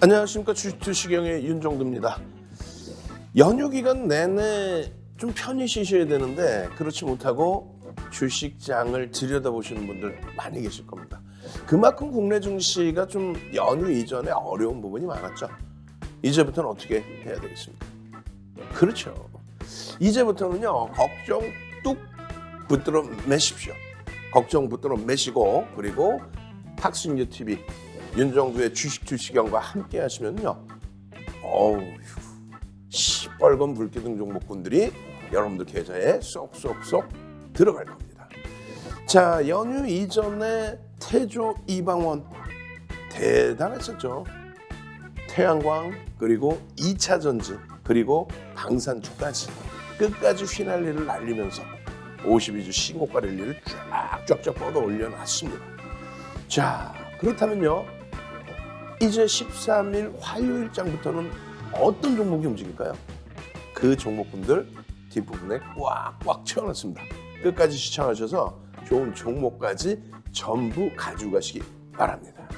안녕하십니까. 주식영의 윤정두입니다. 연휴 기간 내내 좀 편히 쉬셔야 되는데 그렇지 못하고 주식장을 들여다보시는 분들 많이 계실 겁니다. 그만큼 국내 증시가 좀 연휴 이전에 어려운 부분이 많았죠. 이제부터는 어떻게 해야 되겠습니까? 그렇죠. 이제부터는요, 걱정 뚝 붙들어 매십시오. 걱정 붙들어 매시고, 그리고 탁신유 TV 윤정두의 주식영과 함께 하시면요, 시뻘건 불기둥 종목군들이 여러분들 계좌에 쏙쏙쏙 들어갈 겁니다. 자, 연휴 이전에 태조 이방원 대단했었죠. 태양광, 그리고 2차 전지, 그리고 방산주까지 끝까지 휘날리를 날리면서 52주 신고가 랠리를 쫙쫙쫙 뻗어 올려놨습니다. 자, 그렇다면요, 이제 13일 화요일장부터는 어떤 종목이 움직일까요? 그 종목군들 뒷부분에 꽉꽉 채워놨습니다. 끝까지 시청하셔서 좋은 종목까지 전부 가져가시기 바랍니다.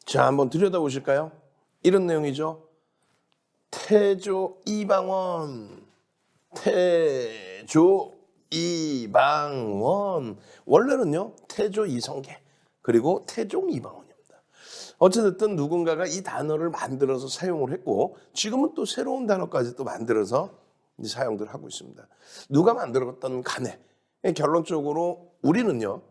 자, 한번 들여다보실까요? 이런 내용이죠. 태조 이방원, 태조 이방원. 원래는요, 태조 이성계, 그리고 태종 이방원입니다. 어쨌든 누군가가 이 단어를 만들어서 사용을 했고, 지금은 또 새로운 단어까지 또 만들어서 사용들 하고 있습니다. 누가 만들었던 간에 결론적으로 우리는요,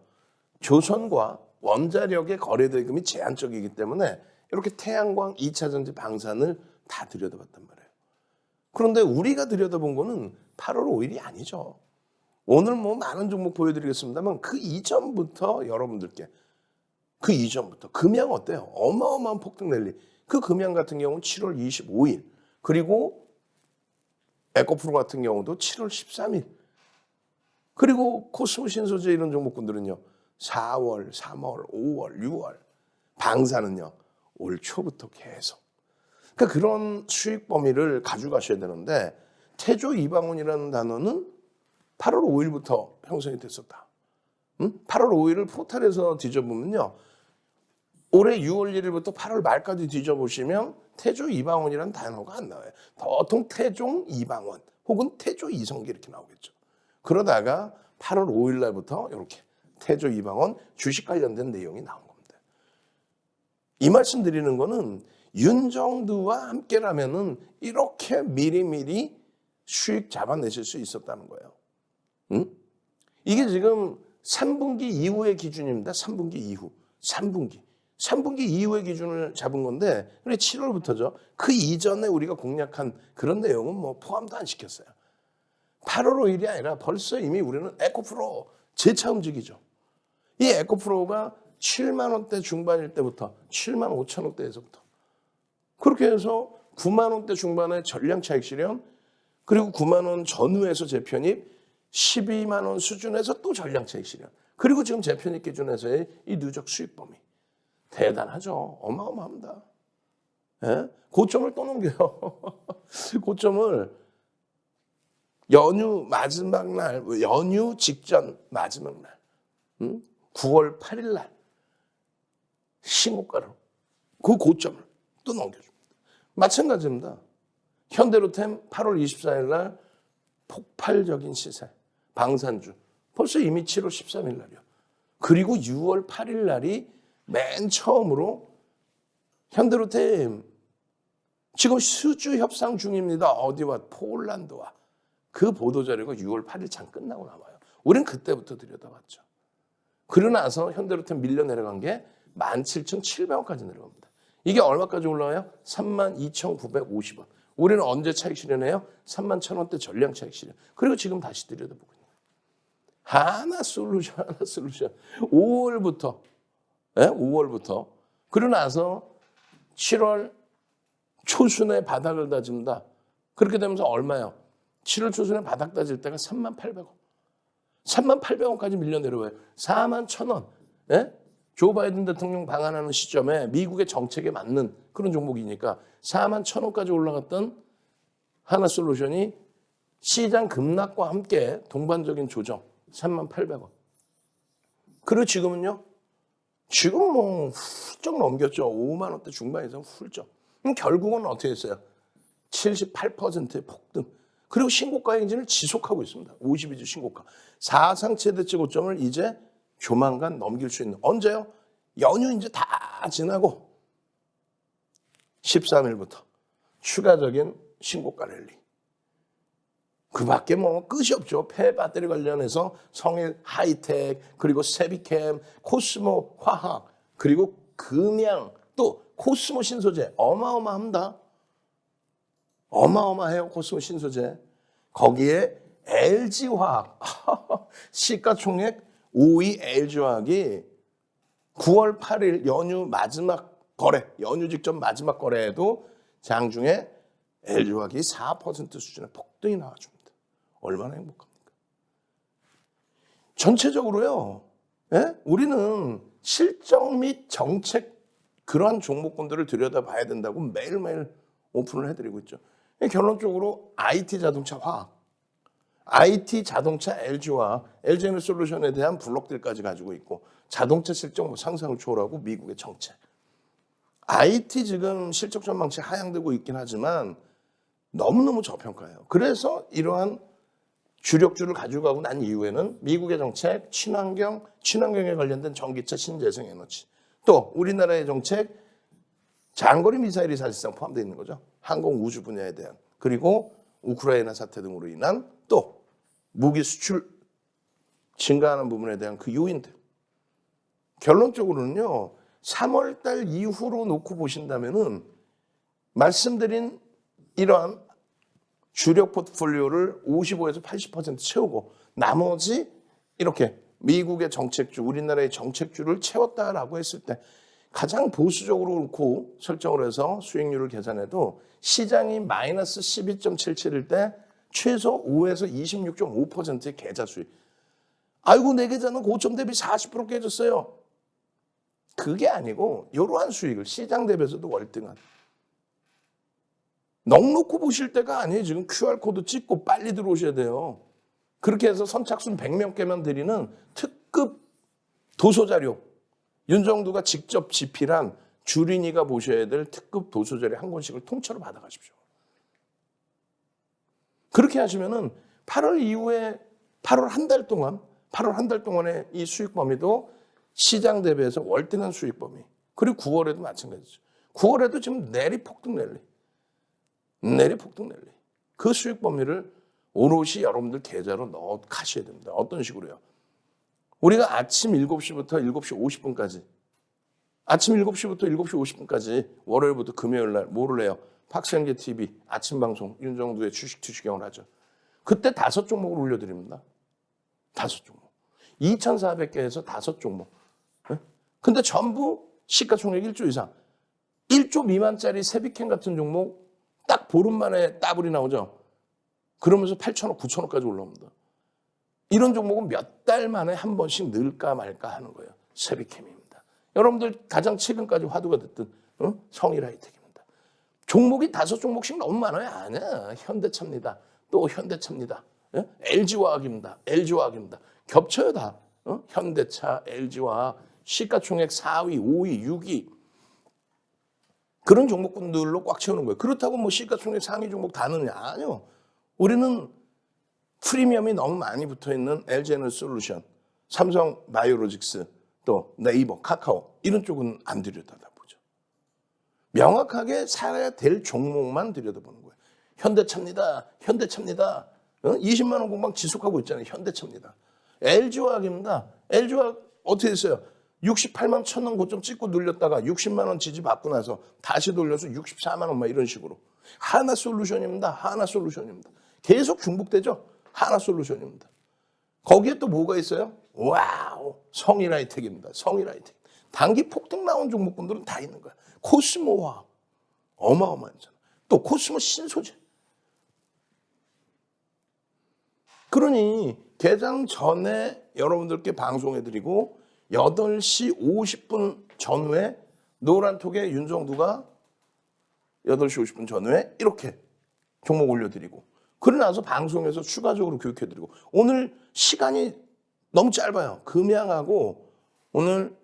조선과 원자력의 거래 대금이 제한적이기 때문에 이렇게 태양광, 2차 전지, 방산을 다 들여다봤단 말이에요. 그런데 우리가 들여다본 거는 8월 5일이 아니죠. 오늘 많은 종목 보여드리겠습니다만 그 이전부터 여러분들께, 그 이전부터 금양 어때요? 어마어마한 폭등 랠리. 그 금양 같은 경우는 7월 25일, 그리고 에코프로 같은 경우도 7월 13일, 그리고 코스모 신소재 이런 종목군들은요, 4월, 3월, 5월, 6월, 방사는요, 올 초부터 계속. 그러니까 그런 수익 범위를 가져가셔야 되는데, 태조 이방원이라는 단어는 8월 5일부터 형성이 됐었다. 8월 5일을 포탈에서 뒤져보면요, 올해 6월 1일부터 8월 말까지 뒤져보시면 태조 이방원이라는 단어가 안 나와요. 보통 태종 이방원 혹은 태조 이성계 이렇게 나오겠죠. 그러다가 8월 5일 날부터 이렇게 태조 이방원 주식 관련된 내용이 나온 겁니다. 이 말씀 드리는 거는 윤정두와 함께라면은 이렇게 미리미리 수익 잡아내실 수 있었다는 거예요. 이게 지금 3분기 이후의 기준입니다. 3분기 이후. 3분기 이후의 기준을 잡은 건데, 그래 7월부터죠. 그 이전에 우리가 공략한 그런 내용은 포함도 안 시켰어요. 8월 5일이 아니라 벌써 이미 우리는 에코프로 재차 움직이죠. 이 에코프로가 7만 원대 중반일 때부터 7만 5천 원대에서부터 그렇게 해서 9만 원대 중반의 전량 차익 실현, 그리고 9만 원 전후에서 재편입, 12만 원 수준에서 또 전량 차익 실현, 그리고 지금 재편입 기준에서의 이 누적 수익 범위 대단하죠. 어마어마합니다. 예? 고점을 또 넘겨요. 고점을 연휴 마지막 날, 연휴 직전 마지막 날, 9월 8일 날 신고가로 그 고점을 또 넘겨줍니다. 마찬가지입니다. 현대로템 8월 24일 날 폭발적인 시세, 방산주 벌써 이미 7월 13일 날이요. 그리고 6월 8일 날이 맨 처음으로 현대로템 지금 수주 협상 중입니다. 어디와? 폴란드와. 그 보도자료가 6월 8일 장 끝나고 나와요. 우린 그때부터 들여다봤죠. 그러고 나서 현대로템 밀려 내려간 게 17,700원까지 내려갑니다. 이게 얼마까지 올라와요? 32,950원. 우리는 언제 차익 실현해요? 31,000원대 전량 차익 실현. 그리고 지금 다시 들여다보고 있는 거예요. 하나솔루션. 5월부터, 예? 5월부터. 그러고 나서 7월 초순에 바닥을 다진다. 그렇게 되면서 얼마요? 7월 초순에 바닥 다질 때가 38,000원. 38,000원까지 밀려 내려와요. 41,000원. 예? 조 바이든 대통령 방한하는 시점에 미국의 정책에 맞는 그런 종목이니까 41,000원까지 올라갔던 하나솔루션이 시장 급락과 함께 동반적인 조정 38,000원. 그리고 지금은요. 지금 뭐 훌쩍 넘겼죠. 5만 원대 중반 이상 훌쩍. 그럼 결국은 어떻게 했어요? 78%의 폭등. 그리고 신고가 행진을 지속하고 있습니다. 52주 신고가. 사상 최대치 고점을 이제 조만간 넘길 수 있는. 언제요? 연휴 이제 다 지나고 13일부터 추가적인 신고가 랠리. 그 밖에 뭐 끝이 없죠. 폐 배터리 관련해서 성일 하이텍, 그리고 세비캠, 코스모 화학, 그리고 금양, 또 코스모 신소재. 어마어마합니다. 어마어마해요. 코스모 신소재. 거기에 LG화학. 시가총액 5위 LG화학이 9월 8일 연휴 마지막 거래, 연휴 직전 마지막 거래에도 장중에 LG화학이 4% 수준의 폭등이 나와줍니다. 얼마나 행복합니까? 전체적으로요. 예? 우리는 실적 및 정책 그러한 종목군들을 들여다봐야 된다고 매일매일 오픈을 해드리고 있죠. 결론적으로 IT 자동차 화학, IT 자동차 LG화학, LG에너솔루션에 대한 블록들까지 가지고 있고 자동차 실적 상상을 초월하고 미국의 정책. IT 지금 실적 전망치 하향되고 있긴 하지만 너무너무 저평가예요. 그래서 이러한 주력주를 가져가고 난 이후에는 미국의 정책, 친환경에 관련된 전기차, 신재생에너지, 또 우리나라의 정책, 장거리 미사일이 사실상 포함되어 있는 거죠. 항공 우주 분야에 대한, 그리고 우크라이나 사태 등으로 인한 또 무기 수출 증가하는 부분에 대한 그 요인들. 결론적으로는요. 3월 달 이후로 놓고 보신다면은 말씀드린 이러한 주력 포트폴리오를 55에서 80% 채우고 나머지 이렇게 미국의 정책주, 우리나라의 정책주를 채웠다라고 했을 때 가장 보수적으로 놓고 설정을 해서 수익률을 계산해도 시장이 마이너스 12.77일 때 최소 5에서 26.5%의 계좌 수익. 아이고 내 계좌는 고점 대비 40% 깨졌어요. 그게 아니고 이러한 수익을 시장 대비해서도 월등한. 넉넉히 보실 때가 아니에요. 지금 QR코드 찍고 빨리 들어오셔야 돼요. 그렇게 해서 선착순 100명께만 드리는 특급 도서자료. 윤정두가 직접 집필한 주린이가 보셔야 될 특급 도서자료 한 권씩을 통째로 받아가십시오. 그렇게 하시면은 8월 이후에 8월 한 달 동안의 이 수익 범위도 시장 대비해서 월등한 수익 범위. 그리고 9월에도 마찬가지죠. 9월에도 지금 내리폭등 랠리. 그 수익 범위를 오롯이 여러분들 계좌로 넣어 가셔야 됩니다. 어떤 식으로요? 우리가 아침 7시부터 7시 50분까지 아침 7시부터 7시 50분까지 월요일부터 금요일 날 뭐를 해요? 박성계 TV 아침 방송 윤정두의 주식 투시경을 하죠. 그때 5종목을 올려드립니다. 5종목. 2,400개에서 5종목. 근데 전부 시가총액 1조 이상. 1조 미만짜리 세비캔 같은 종목 딱 보름 만에 따블이 나오죠. 그러면서 8,000원, 9,000원까지 올라옵니다. 이런 종목은 몇 달 만에 한 번씩 늘까 말까 하는 거예요. 세비캠입니다. 여러분들 가장 최근까지 화두가 됐던 성일하이텍입니다. 종목이 5종목씩 너무 많아요. 아니야. 현대차입니다. 또 현대차입니다. LG화학입니다. 겹쳐요 다. 현대차, LG화학, 시가총액 4위, 5위, 6위. 그런 종목군들로 꽉 채우는 거예요. 그렇다고 뭐 시가총액 상위 종목 다 넣느냐? 아니요. 우리는 프리미엄이 너무 많이 붙어있는 LG에너솔루션, 삼성 바이오로직스, 또 네이버, 카카오 이런 쪽은 안 들여다보죠. 명확하게 살아야 될 종목만 들여다보는 거예요. 현대차입니다. 20만 원 공방 지속하고 있잖아요. 현대차입니다. LG화학입니다. LG화학 어떻게 됐어요? 68만 1,000원 고점 찍고 눌렸다가 60만 원 지지 받고 나서 다시 돌려서 64만 원 막 이런 식으로. 하나솔루션입니다. 계속 중복되죠. 하나솔루션입니다. 거기에 또 뭐가 있어요? 와우, 성일하이텍입니다. 성일하이텍. 단기 폭등 나온 종목군들은 다 있는 거야. 코스모화 어마어마하잖아. 또 코스모 신소재. 그러니 개장 전에 여러분들께 방송해드리고 8시 50분 전후에 노란톡에 윤정두가 8시 50분 전후에 이렇게 종목 올려드리고 그러고 나서 방송에서 추가적으로 교육해드리고 오늘 시간이 너무 짧아요. 금양하고 오늘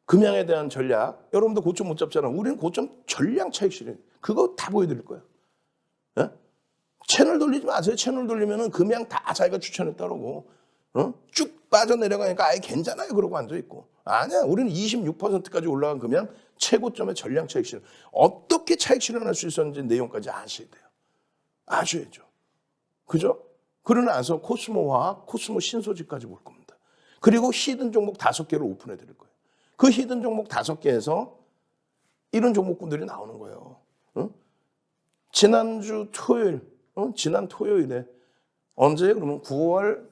금양에 대한 전략 여러분도 고점 못 잡잖아. 우리는 고점 전량 차익 실현 그거 다 보여드릴 거예요. 예? 채널 돌리지 마세요. 채널 돌리면은 금양 다 자기가 추천했다 그러고 쭉 빠져내려가니까 아예 괜찮아요 그러고 앉아있고 아니야. 우리는 26%까지 올라간 금양 최고점의 전량 차익 실현 어떻게 차익 실현할 수 있었는지 내용까지 아셔야 돼요. 아셔야죠. 그죠? 그러고 나서 코스모화학, 코스모 신소재까지 볼 겁니다. 그리고 히든 종목 5개를 오픈해 드릴 거예요. 그 히든 종목 5개에서 이런 종목군들이 나오는 거예요. 지난주 토요일, 지난 토요일에 언제 그러면 9월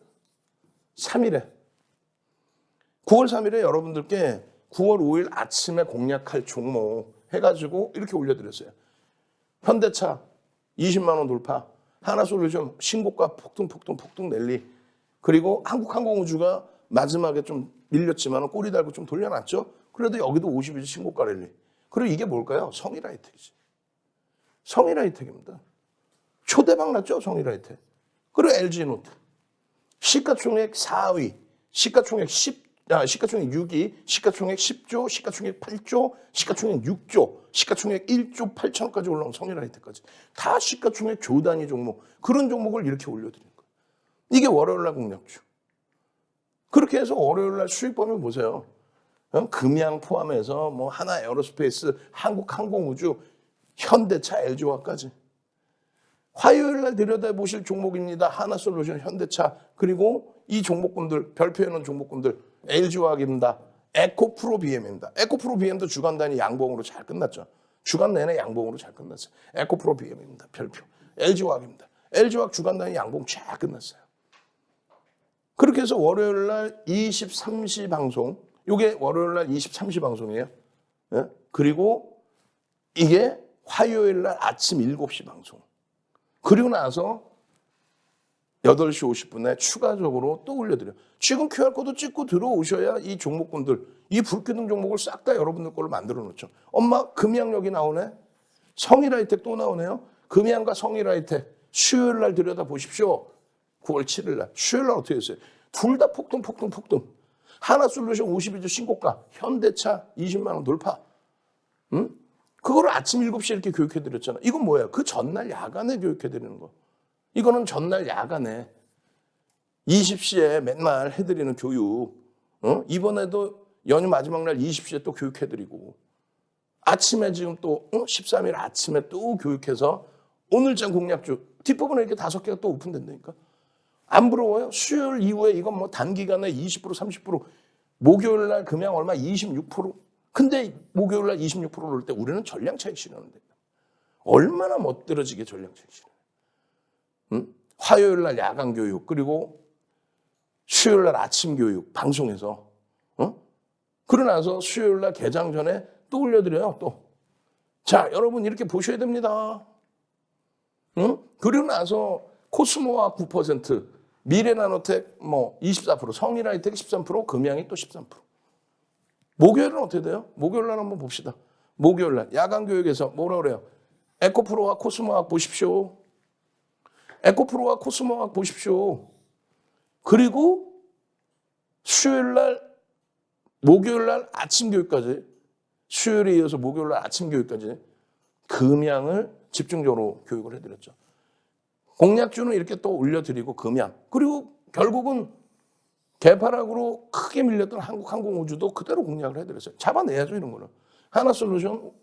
3일에 9월 3일에 여러분들께 9월 5일 아침에 공략할 종목 해가지고 이렇게 올려드렸어요. 현대차 20만 원 돌파, 하나솔루션 신고가 폭등 랠리, 그리고 한국항공우주가 마지막에 좀 밀렸지만 꼬리 달고 좀 돌려놨죠. 그래도 여기도 52주 신고가 랠리. 그리고 이게 뭘까요? 성일하이텍이지. 성일하이텍입니다. 초대박 났죠, 성일하이텍. 그리고 LG노트. 시가총액 4위, 시가총액 6위, 시가총액 10조, 시가총액 8조, 시가총액 6조, 시가총액 1조 8천까지 올라온 성일하이텍까지. 다 시가총액 조 단위 종목. 그런 종목을 이렇게 올려드리는 거예요. 이게 월요일날 공략주. 그렇게 해서 월요일날 수익 범위 보세요. 금양 포함해서 뭐 하나 에어로스페이스, 한국항공우주, 현대차, LG화학까지. 화요일날 들여다보실 종목입니다. 하나솔루션, 현대차, 그리고 이 종목군들, 별표해놓은 종목군들, LG화학입니다. 에코프로 BM입니다. 에코프로 BM도 주간 단위 양봉으로 잘 끝났죠. 주간 내내 양봉으로 잘 끝났어요. 에코프로 BM입니다. 별표. LG화학입니다. LG화학 주간 단위 양봉 잘 끝났어요. 그렇게 해서 월요일날 23시 방송, 이게 월요일날 23시 방송이에요. 예? 그리고 이게 화요일날 아침 7시 방송. 그리고 나서 8시 50분에 추가적으로 또 올려드려요. 지금 QR코드 찍고 들어오셔야 이 종목군들, 이 불균등 종목을 싹 다 여러분들 걸로 만들어 놓죠. 엄마, 금양역이 나오네? 성일하이텍 또 나오네요? 금양과 성일하이텍, 수요일 날 들여다보십시오. 9월 7일 날. 수요일 날 어떻게 했어요? 둘 다 폭등. 하나솔루션 52주 신고가, 현대차 20만 원 돌파. 그거를 아침 7시에 이렇게 교육해드렸잖아. 이건 뭐예요? 그 전날 야간에 교육해드리는 거. 이거는 전날 야간에 20시에 맨날 해드리는 교육. 이번에도 연휴 마지막 날 20시에 또 교육해드리고 아침에 지금 또 13일 아침에 또 교육해서 오늘장 공략주 뒷부분에 이렇게 5개가 또 오픈된다니까. 안 부러워요? 수요일 이후에 이건 뭐 단기간에 20% 30% 목요일 날 금양 얼마 26%. 근데 목요일 날 26% 오를 때 우리는 전량 차익 실현하는데 얼마나 멋들어지게 전량 차익 실현. 화요일 날 야간 교육 그리고 수요일 날 아침 교육 방송에서 그러고 나서 수요일 날 개장 전에 또 올려드려요. 또. 자, 여러분 이렇게 보셔야 됩니다. 그리고 나서 코스모와 9%, 미래나노텍 뭐 24%, 성일하이텍 13%, 금양이 또 13%. 목요일은 어떻게 돼요? 목요일 날 한번 봅시다. 목요일 날 야간 교육에서 뭐라 그래요? 에코프로와 코스모학 보십시오. 에코프로와 코스모학 보십시오. 그리고 수요일 날, 목요일 날 아침 교육까지, 수요일에 이어서 목요일 날 아침 교육까지 금양을 집중적으로 교육을 해드렸죠. 공략주는 이렇게 또 올려드리고 금양. 그리고 결국은 개파락으로 크게 밀렸던 한국항공우주도 그대로 공략을 해드렸어요. 잡아내야죠, 이런 거는. 하나솔루션,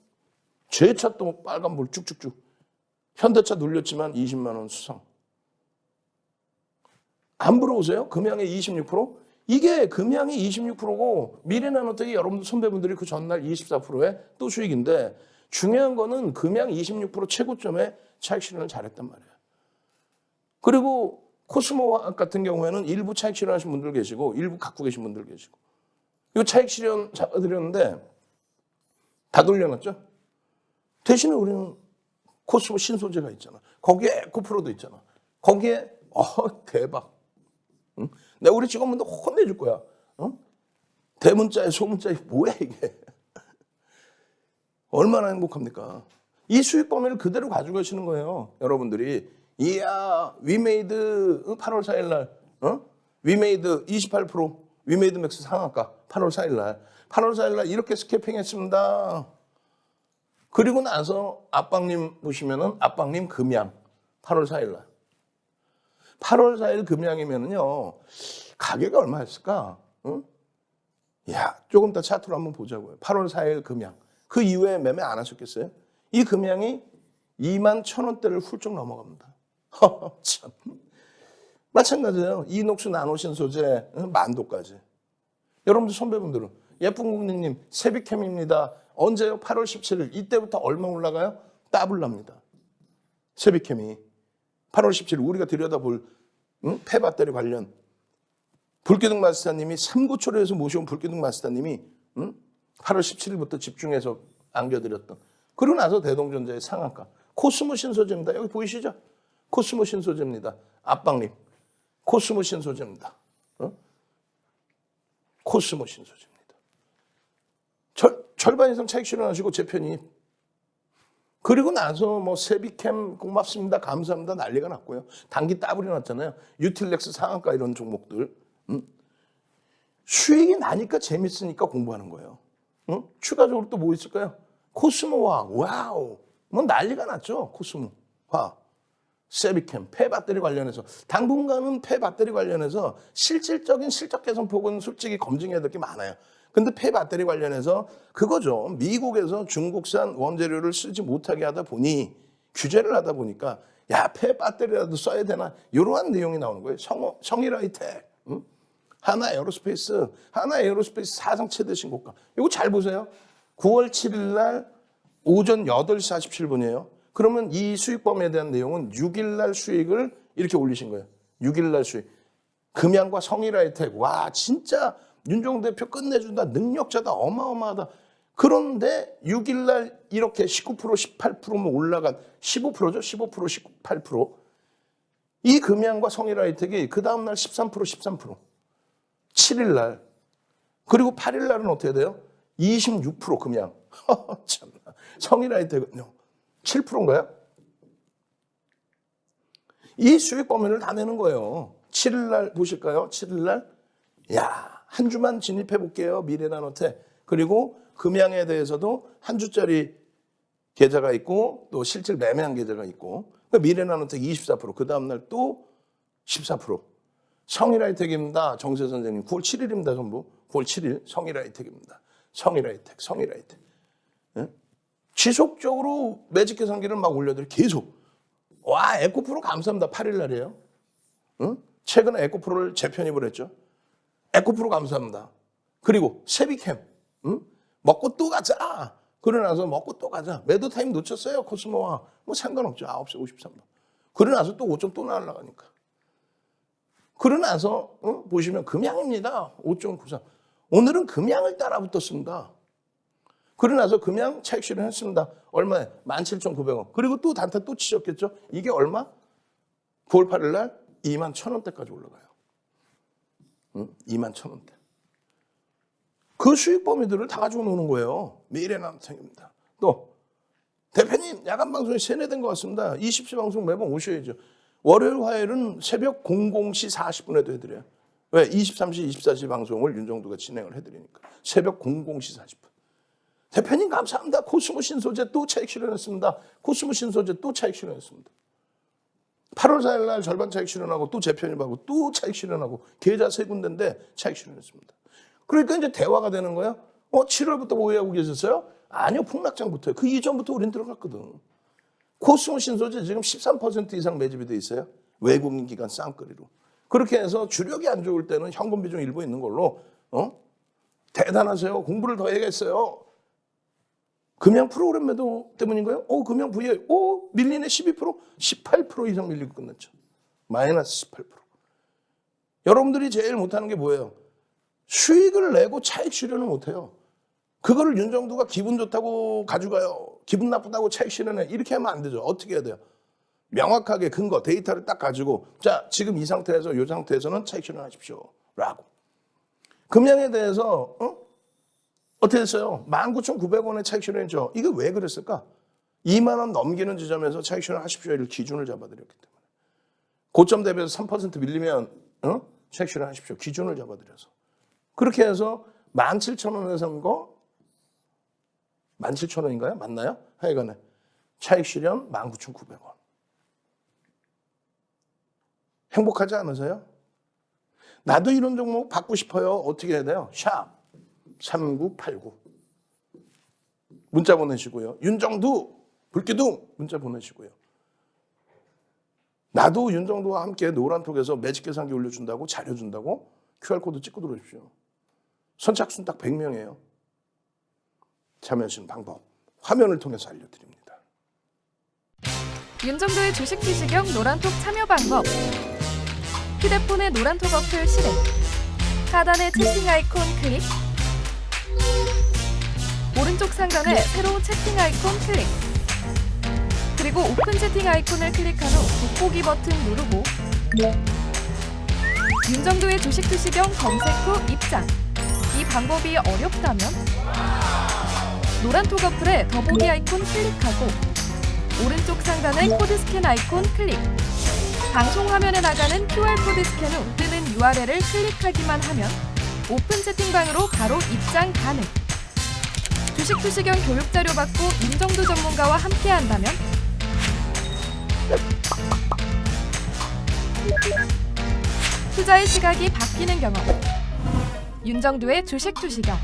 제차 또 빨간불 쭉쭉쭉. 현대차 눌렸지만 20만 원 수상. 안 부러우세요? 금양의 26%? 이게 금양이 26%고 미래나노텍이 여러분들 선배분들이 그 전날 24%에 또 수익인데 중요한 거는 금양 26% 최고점에 차익 실현을 잘했단 말이에요. 그리고 코스모화학 같은 경우에는 일부 차익 실현하신 분들 계시고 일부 갖고 계신 분들 계시고 이거 차익 실현 잡아드렸는데 다 돌려놨죠. 대신에 우리는 코스모 신소재가 있잖아. 거기에 에코프로도 있잖아. 거기에 대박. 응? 내가 우리 직원분들 혼내줄 거야. 응? 대문자에 소문자에 뭐야 이게. 얼마나 행복합니까. 이 수익 범위를 그대로 가져가시는 거예요. 여러분들이. 이야 위메이드 8월 4일 날 위메이드 28% 위메이드 맥스 상한가 8월 4일 날 8월 4일 날 이렇게 스캐핑 했습니다. 그리고 나서 압박님 보시면은 압박님 금양 8월 4일 날 8월 4일 금양이면은요 가격이 얼마였을까? 응? 야 조금 더 차트로 한번 보자고요. 8월 4일 금양 그 이후에 매매 안 하셨겠어요? 이 금양이 21,000원대를 훌쩍 넘어갑니다. 참 마찬가지예요. 이녹수 나노신 소재 만도까지. 여러분들 선배분들은 예쁜 국민님 세비캠입니다. 언제요? 8월 17일 이때부터 얼마 올라가요? 더블 납니다. 세비캠이 8월 17일 우리가 들여다볼 폐배터리 관련 불기둥 마스터님이 3구초로에서 모셔온 불기둥 마스터님이 8월 17일부터 집중해서 안겨드렸던 그리고 나서 대동전자의 상한가 코스모 신소재입니다. 여기 보이시죠? 코스모 신소재입니다. 압박님 코스모 신소재입니다. 코스모 신소재입니다. 절반 이상 차익 실현하시고 재편이 그리고 나서 뭐 세비캠 고맙습니다. 감사합니다. 난리가 났고요. 단기 따블이 났잖아요. 유틸렉스 상한가 이런 종목들. 수익이 나니까 재밌으니까 공부하는 거예요. 추가적으로 또 뭐 있을까요? 코스모화 와우 뭐 난리가 났죠. 코스모화 세비캠 폐배터리 관련해서 당분간은 폐배터리 관련해서 실질적인 실적 개선 폭은 솔직히 검증해야 될 게 많아요. 근데 폐배터리 관련해서 그거죠. 미국에서 중국산 원재료를 쓰지 못하게 하다 보니 규제를 하다 보니까 야 폐배터리라도 써야 되나 이러한 내용이 나오는 거예요. 성일하이텍 하나에어로스페이스 사상 최대 신고가. 이거 잘 보세요. 9월 7일 날 오전 8시 47분이에요. 그러면 이 수익 범위에 대한 내용은 6일 날 수익을 이렇게 올리신 거예요. 6일 날 수익. 금양과 성일하이텍. 와 진짜 윤종호 대표 끝내준다. 능력자다. 어마어마하다. 그런데 6일 날 이렇게 19% 18%면 올라간 15%죠. 15% 18%. 이 금양과 성일하이텍이 그 다음날 13%. 7일 날. 그리고 8일 날은 어떻게 돼요? 26% 금양. 참나. 성일하이텍은요. 7%인가요? 이 수익 범위를 다 내는 거예요. 7일 날 보실까요? 7일 날. 야, 한 주만 진입해 볼게요. 미래나노텍. 그리고 금양에 대해서도 한 주짜리 계좌가 있고 또 실질 매매한 계좌가 있고 미래나노텍 24%. 그 다음 날 또 14%. 성일하이텍입니다. 정세 선생님. 9월 7일입니다. 전부. 9월 7일 성일하이텍입니다. 성일하이텍. 예? 지속적으로 매직 계산기를 막 올려드려 계속. 와 에코프로 감사합니다. 8일 날이에요. 응? 최근에 에코프로를 재편입을 했죠. 에코프로 감사합니다. 그리고 세비캠. 응? 먹고 또 가자. 그러고 나서 먹고 또 가자. 매도 타임 놓쳤어요. 코스모와. 뭐 상관없죠. 9시 53분. 그러고 나서 또 5점 또 날아가니까. 그러고 나서 보시면 금양입니다. 5.93. 오늘은 금양을 따라 붙었습니다. 그러고 나서 금양 차익 실현했습니다. 얼마에? 17,900원. 그리고 또 단타 또 치셨겠죠? 이게 얼마? 9월 8일 날 21,000원대까지 올라가요. 21,000원대. 그 수익 범위들을 다 가지고 노는 거예요. 미래나노텍입니다. 또 대표님 야간 방송이 세뇌된 것 같습니다. 20시 방송 매번 오셔야죠. 월요일 화요일은 새벽 00시 40분에도 해드려요. 왜? 23시 24시 방송을 윤정두가 진행을 해드리니까. 새벽 00시 40분. 대표님 감사합니다. 코스모 신소재 또 차익 실현했습니다. 코스모 신소재 또 차익 실현했습니다. 8월 4일 날 절반 차익 실현하고 또 재편입하고 또 차익 실현하고 계좌 세 군데인데 차익 실현했습니다. 그러니까 이제 대화가 되는 거예요. 7월부터 뭐 하고 계셨어요? 아니요. 폭락장부터요. 그 이전부터 우린 들어갔거든. 코스모 신소재 지금 13% 이상 매집이 돼 있어요. 외국인 기관 쌍끌이로. 그렇게 해서 주력이 안 좋을 때는 현금 비중 일부 있는 걸로 대단하세요. 공부를 더 해야겠어요. 금양 프로그램 매도 때문인가요? 금양 VA. 밀리네 12%? 18% 이상 밀리고 끝났죠. 마이너스 18%. 여러분들이 제일 못하는 게 뭐예요? 수익을 내고 차익 실현을 못해요. 그거를 윤정두가 기분 좋다고 가져가요. 기분 나쁘다고 차익 실현해. 이렇게 하면 안 되죠. 어떻게 해야 돼요? 명확하게 근거, 데이터를 딱 가지고 자, 지금 이 상태에서 이 상태에서는 차익 실현하십시오. 라고. 금양에 대해서 어떻게 됐어요? 19,900원에 차익 실현했죠. 이게 왜 그랬을까? 2만 원 넘기는 지점에서 차익 실현하십시오를 기준을 잡아드렸기 때문에. 고점 대비해서 3% 밀리면 차익 실현하십시오. 기준을 잡아드려서. 그렇게 해서 17,000원에 산 거 17,000원인가요? 맞나요? 하여간에 차익 실현 19,900원. 행복하지 않으세요? 나도 이런 종목 받고 싶어요. 어떻게 해야 돼요? 샵 3989 문자 보내시고요. 윤정두 불기둥 문자 보내시고요. 나도 윤정두와 함께 노란톡에서 매직 계산기 올려준다고 자료 준다고 QR코드 찍고 들어오십시오. 선착순 딱 100명이에요. 참여하시는 방법 화면을 통해서 알려드립니다. 윤정도의 주식 지식형 노란톡 참여 방법. 휴대폰의 노란톡 어플 실행. 하단의 채팅 아이콘 클릭. 오른쪽 상단에 새로운 채팅 아이콘 클릭. 그리고 오픈 채팅 아이콘을 클릭한 후 돋보기 버튼 누르고 윤정도의 주식 지식형 검색 후 입장. 이 방법이 어렵다면 노란톡 어플에 더보기 아이콘 클릭하고 오른쪽 상단의 코드 스캔 아이콘 클릭. 방송 화면에 나가는 QR코드 스캔 후 뜨는 URL을 클릭하기만 하면 오픈 채팅방으로 바로 입장 가능. 주식 투시경 교육 자료 받고 윤정도 전문가와 함께 한다면 투자의 시각이 바뀌는 경험. 윤정도의 주식 투시경.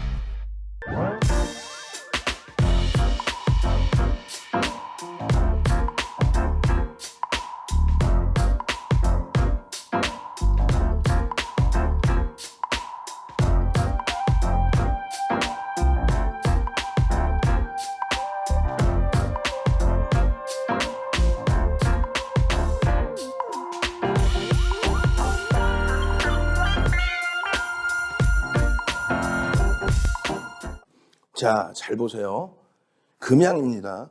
자, 잘 보세요. 금양입니다.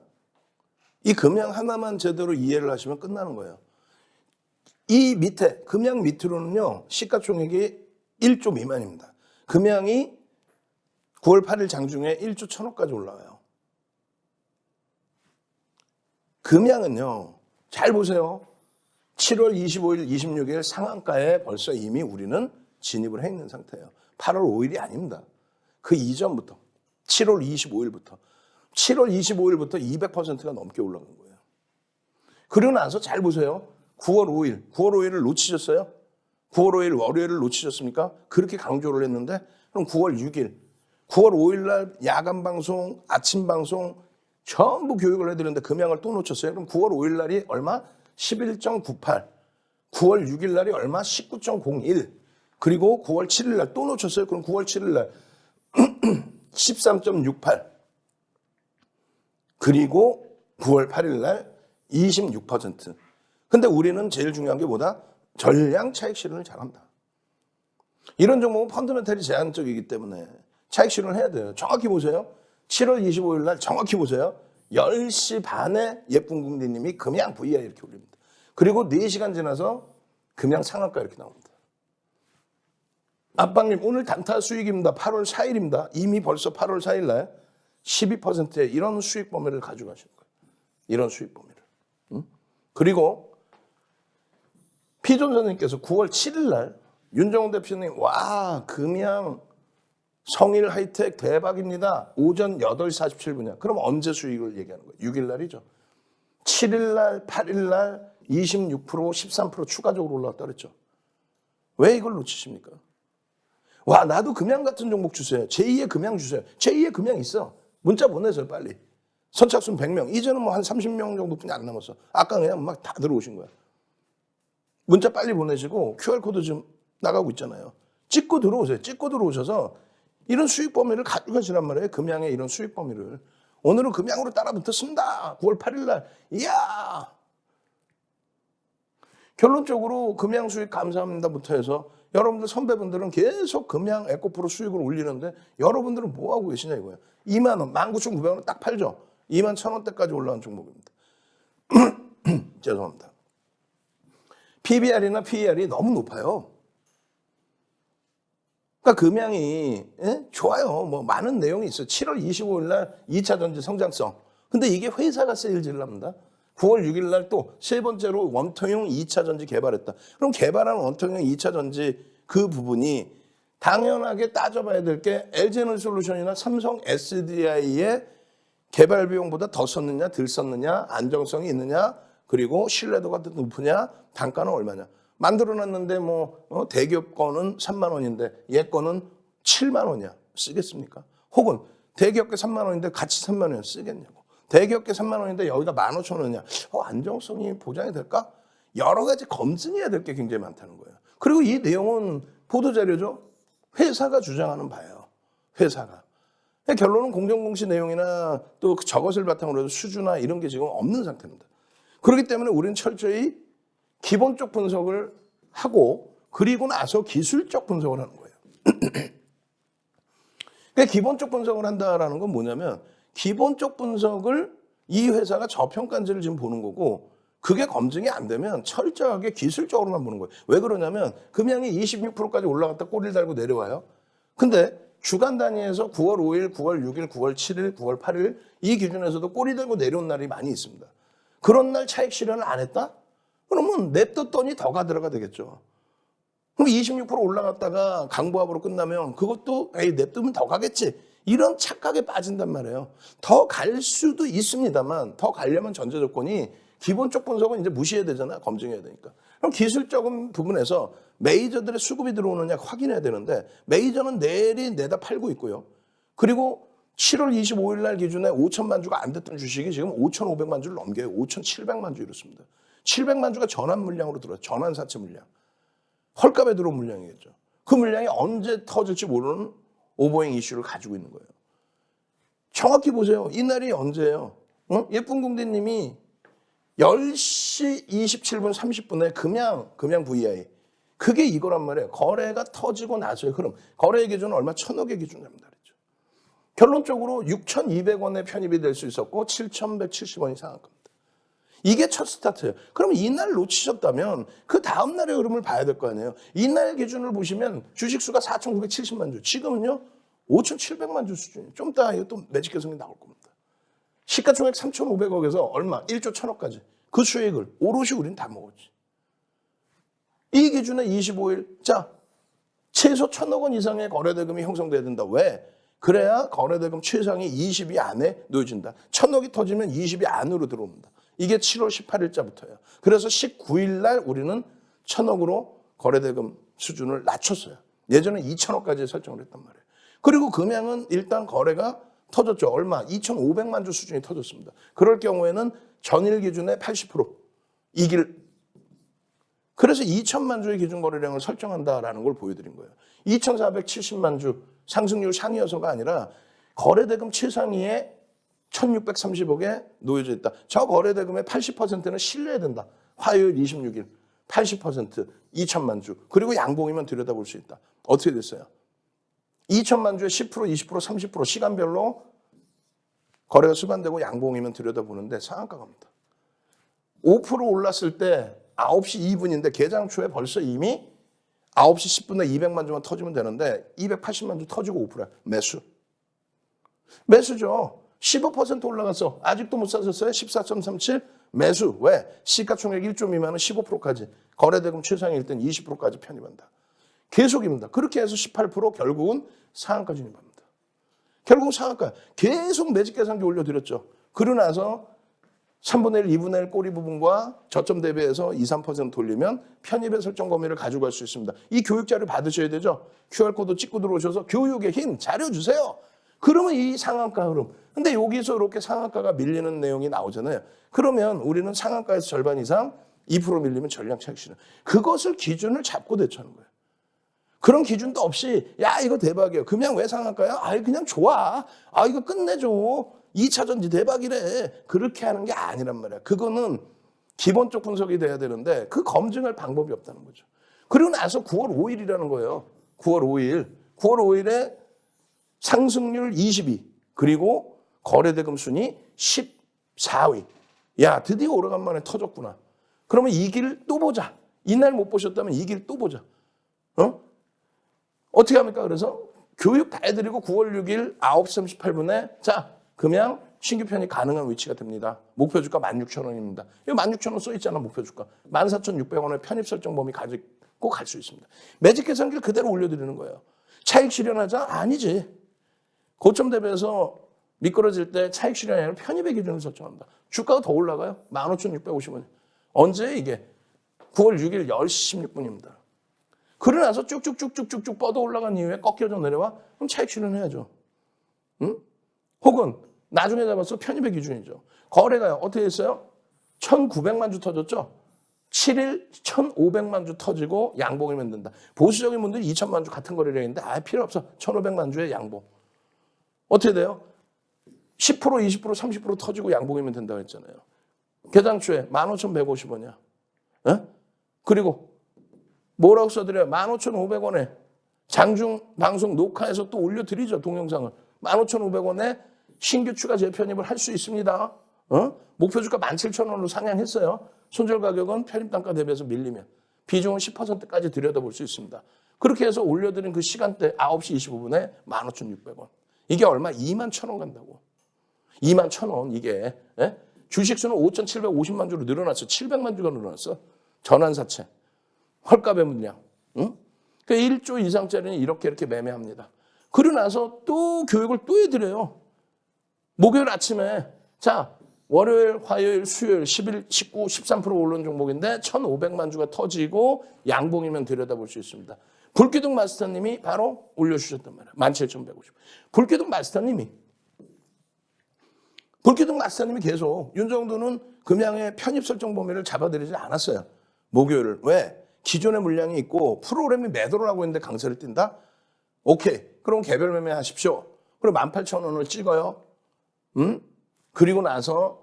이 금양 하나만 제대로 이해를 하시면 끝나는 거예요. 이 밑에, 금양 밑으로는요, 시가총액이 1조 미만입니다. 금양이 9월 8일 장중에 1조 1,000억까지 올라와요. 금양은요, 잘 보세요. 7월 25일, 26일 상한가에 벌써 이미 우리는 진입을 해 있는 상태예요. 8월 5일이 아닙니다. 그 이전부터. 7월 25일부터 200%가 넘게 올라간 거예요. 그러고 나서 잘 보세요. 9월 5일을 놓치셨어요? 9월 5일 월요일을 놓치셨습니까? 그렇게 강조를 했는데 그럼 9월 5일 날 야간 방송, 아침 방송 전부 교육을 해드렸는데 금양을 또 놓쳤어요. 그럼 9월 5일 날이 얼마? 11.98. 9월 6일 날이 얼마? 19.01. 그리고 9월 7일 날 또 놓쳤어요. 그럼 9월 7일 날 13.68. 그리고 9월 8일 날 26%. 근데 우리는 제일 중요한 게 뭐다? 전량 차익 실현을 잘한다. 이런 종목은 펀더멘탈이 제한적이기 때문에 차익 실현을 해야 돼요. 정확히 보세요. 7월 25일 날 정확히 보세요. 10시 반에 예쁜 궁디님이 금양 VI 이렇게 올립니다. 그리고 4시간 지나서 금양 상한가 이렇게 나옵니다. 아빠님 오늘 단타 수익입니다. 8월 4일입니다. 이미 벌써 8월 4일 날 12%의 이런 수익 범위를 가져가시는 거예요. 이런 수익 범위를. 그리고 피존 선생님께서 9월 7일 날 윤정훈 대표님 와 금양 성일 하이텍 대박입니다. 오전 8시 47분이야. 그럼 언제 수익을 얘기하는 거예요? 6일 날이죠. 7일 날, 8일 날 26%, 13% 추가적으로 올라왔다 그랬죠. 왜 이걸 놓치십니까? 와 나도 금양 같은 종목 주세요. 제2의 금양 주세요. 제2의 금양 있어. 문자 보내세요 빨리. 선착순 100명. 이제는 뭐 한 30명 정도뿐이 안 남았어. 아까 그냥 막 다 들어오신 거야. 문자 빨리 보내시고 QR코드 좀 나가고 있잖아요. 찍고 들어오세요. 찍고 들어오셔서 이런 수익 범위를 가져가시란 말이에요. 금양의 이런 수익 범위를. 오늘은 금양으로 따라붙었습니다. 9월 8일 날. 이야. 결론적으로 금양 수익 감사합니다부터 해서 여러분들 선배분들은 계속 금양 에코프로 수익을 올리는데 여러분들은 뭐 하고 계시냐 이거예요. 2만 원, 19,900원 딱 팔죠. 2만 1,000원대까지 올라온 종목입니다. 죄송합니다. PBR이나 PER이 너무 높아요. 그러니까 금양이 좋아요. 뭐 많은 내용이 있어요. 7월 25일 날 2차 전지 성장성. 근데 이게 회사가 세일즈를 합니다. 9월 6일 날 또 세 번째로 원통형 2차 전지 개발했다. 그럼 개발한 원통형 2차 전지 그 부분이 당연하게 따져봐야 될 게 LG에너지솔루션이나 삼성 SDI의 개발 비용보다 더 썼느냐, 덜 썼느냐, 안정성이 있느냐, 그리고 신뢰도가 더 높으냐, 단가는 얼마냐. 만들어놨는데 대기업 거는 3만 원인데 얘 거는 7만 원이야. 쓰겠습니까? 혹은 대기업계 3만 원인데 같이 3만 원 쓰겠냐고. 대기업계 3만 원인데 여기가 15,000원이냐. 안정성이 보장이 될까? 여러 가지 검증해야 될 게 굉장히 많다는 거예요. 그리고 이 내용은 보도자료죠. 회사가 주장하는 바예요. 회사가. 결론은 공정공시 내용이나 또 저것을 바탕으로 해서 수주나 이런 게 지금 없는 상태입니다. 그렇기 때문에 우리는 철저히 기본적 분석을 하고 그리고 나서 기술적 분석을 하는 거예요. 그러니까 기본적 분석을 한다라는 건 뭐냐면 기본적 분석을 이 회사가 저평가인지를 지금 보는 거고 그게 검증이 안 되면 철저하게 기술적으로만 보는 거예요. 왜 그러냐면 금양이 26%까지 올라갔다 꼬리를 달고 내려와요. 근데 주간 단위에서 9월 5일, 9월 6일, 9월 7일, 9월 8일 이 기준에서도 꼬리 달고 내려온 날이 많이 있습니다. 그런 날 차익 실현을 안 했다? 그러면 냅뒀더니 더 가들어가 되겠죠. 그럼 26% 올라갔다가 강보합으로 끝나면 그것도 냅두면 더 가겠지. 이런 착각에 빠진단 말이에요. 더 갈 수도 있습니다만 더 가려면 전제 조건이 기본적 분석은 이제 무시해야 되잖아. 검증해야 되니까. 그럼 기술적인 부분에서 메이저들의 수급이 들어오느냐 확인해야 되는데 메이저는 내리 내다 팔고 있고요. 그리고 7월 25일 날 기준에 5천만 주가 안 됐던 주식이 지금 5,500만 주를 넘겨요. 5,700만 주 이렇습니다. 700만 주가 전환 물량으로 들어요. 전환 사채 물량. 헐값에 들어온 물량이겠죠. 그 물량이 언제 터질지 모르는 오버행 이슈를 가지고 있는 거예요. 정확히 보세요. 이날이 언제예요? 예쁜 공대님이 10시 27분 30분에 금양 VI. 그게 이거란 말이에요. 거래가 터지고 나서의 흐름. 거래의 기준은 얼마? 1,000억의 기준입니다. 그랬죠. 결론적으로 6,200원에 편입이 될 수 있었고 7,170원이 상한가입니다. 이게 첫 스타트예요. 그러면 이날 놓치셨다면 그 다음 날의 흐름을 봐야 될 거 아니에요. 이날 기준을 보시면 주식수가 4,970만 주. 지금은요. 5,700만 주 수준이에요. 좀 이따 이거 또 매직 개성이 나올 겁니다. 시가총액 3,500억에서 얼마? 1조 1,000억까지. 그 수익을 오롯이 우리는 다 먹었지. 이 기준에 25일. 자, 최소 1,000억 원 이상의 거래대금이 형성돼야 된다. 왜? 그래야 거래대금 최상위 20위 안에 놓여진다. 1,000억이 터지면 20위 안으로 들어옵니다. 이게 7월 18일자부터예요. 그래서 19일 날 우리는 1,000억으로 거래대금 수준을 낮췄어요. 예전에 2,000억까지 설정을 했단 말이에요. 그리고 금양은 일단 거래가 터졌죠. 얼마? 2,500만 주 수준이 터졌습니다. 그럴 경우에는 전일 기준의 80% 이길. 그래서 2천만 주의 기준 거래량을 설정한다라는 걸 보여드린 거예요. 2,470만 주 상승률 상이어서가 아니라 거래대금 최상위에 1,630억에 놓여져 있다. 저 거래대금의 80%는 신뢰해야 된다. 화요일 26일 80% 2천만 주. 그리고 양봉이면 들여다볼 수 있다. 어떻게 됐어요? 2천만 주에 10%, 20%, 30% 시간별로 거래가 수반되고 양봉이면 들여다보는데 상한가 갑니다. 5% 올랐을 때 9시 2분인데 개장 초에 벌써 이미 9시 10분에 200만 주만 터지면 되는데 280만 주 터지고 5%야. 매수. 매수죠. 15% 올라갔어. 아직도 못 사셨어요? 14.37 매수. 왜? 시가총액 1조 미만은 15%까지. 거래대금 최상일 땐 20%까지 편입한다. 계속입니다. 그렇게 해서 18% 결국은 상한가 진입합니다. 결국 상한가. 계속 매직 계산기 올려드렸죠. 그러고 나서 3분의 1, 2분의 1 꼬리 부분과 저점 대비해서 2, 3% 돌리면 편입의 설정 범위를 가지고 갈 수 있습니다. 이 교육 자료 받으셔야 되죠. QR코드 찍고 들어오셔서 교육의 힘 자료 주세요. 그러면 이 상한가 흐름. 근데 여기서 이렇게 상한가가 밀리는 내용이 나오잖아요. 그러면 우리는 상한가에서 절반 이상 2% 밀리면 전량 차익 실현. 그것을 기준을 잡고 대처하는 거예요. 그런 기준도 없이 야 이거 대박이에요. 그냥 왜 상한가야? 아 그냥 좋아. 아 이거 끝내줘. 2차 전지 대박이래. 그렇게 하는 게 아니란 말이야. 그거는 기본적 분석이 돼야 되는데 그 검증할 방법이 없다는 거죠. 그리고 나서 9월 5일이라는 거예요. 9월 5일. 9월 5일에 상승률 22. 그리고 거래대금 순위 14위. 야, 드디어 오래간만에 터졌구나. 그러면 이 길 또 보자. 이날 못 보셨다면 이 길 또 보자. 어떻게 합니까? 그래서 교육 다 해드리고 9월 6일 9시 38분에 자, 금양 신규 편입 가능한 위치가 됩니다. 목표 주가 16,000원입니다. 여기 16,000원 써 있잖아, 목표 주가. 14,600원의 편입 설정 범위 가지고 갈 수 있습니다. 매직 계산기를 그대로 올려드리는 거예요. 차익 실현하자? 아니지. 고점 대비해서 미끄러질 때 차익 실현이 아니라 편입의 기준을 설정합니다. 주가가 더 올라가요. 15,650원. 언제 이게? 9월 6일 10시 16분입니다. 그러고 나서 쭉쭉쭉쭉쭉 뻗어 올라간 이후에 꺾여져 내려와? 그럼 차익 실현해야죠. 응? 혹은 나중에 잡아서 편입의 기준이죠. 거래가요. 어떻게 했어요? 1,900만 주 터졌죠? 7일 1,500만 주 터지고 양봉이면 된다. 보수적인 분들이 2,000만 주 같은 거래를 했는데 필요 없어. 1,500만 주의 양봉. 어떻게 돼요? 10%, 20%, 30% 터지고 양봉이면 된다고 했잖아요. 개장주에 15,150원이야. 에? 그리고 뭐라고 써드려요? 15,500원에 장중 방송 녹화해서 또 올려드리죠. 동영상을. 15,500원에 신규 추가 재편입을 할 수 있습니다. 목표 주가 17,000원으로 상향했어요. 손절 가격은 편입 단가 대비해서 밀리면 비중은 10%까지 들여다볼 수 있습니다. 그렇게 해서 올려드린 그 시간대 9시 25분에 15,600원. 이게 얼마? 21,000원 간다고. 21,000원 이게. 예? 주식수는 5,750만 주로 늘어났어. 700만 주가 늘어났어. 전환사채. 헐값의 물량. 응? 그러니까 1조 이상짜리는 이렇게 매매합니다. 그러고 나서 또 교육을 또 해드려요. 목요일 아침에 자 월요일, 화요일, 수요일 11, 19, 13% 오른 종목인데 1,500만 주가 터지고 양봉이면 들여다볼 수 있습니다. 불기둥 마스터님이 바로 올려주셨단 말이에요. 17,150. 불기둥 마스터님이 계속 윤정도는 금양의 편입 설정 범위를 잡아드리지 않았어요. 목요일을. 왜? 기존의 물량이 있고 프로그램이 매도를 하고 있는데 강세를 띈다? 오케이. 그럼 개별 매매 하십시오. 그럼 18,000원을 찍어요. 그리고 나서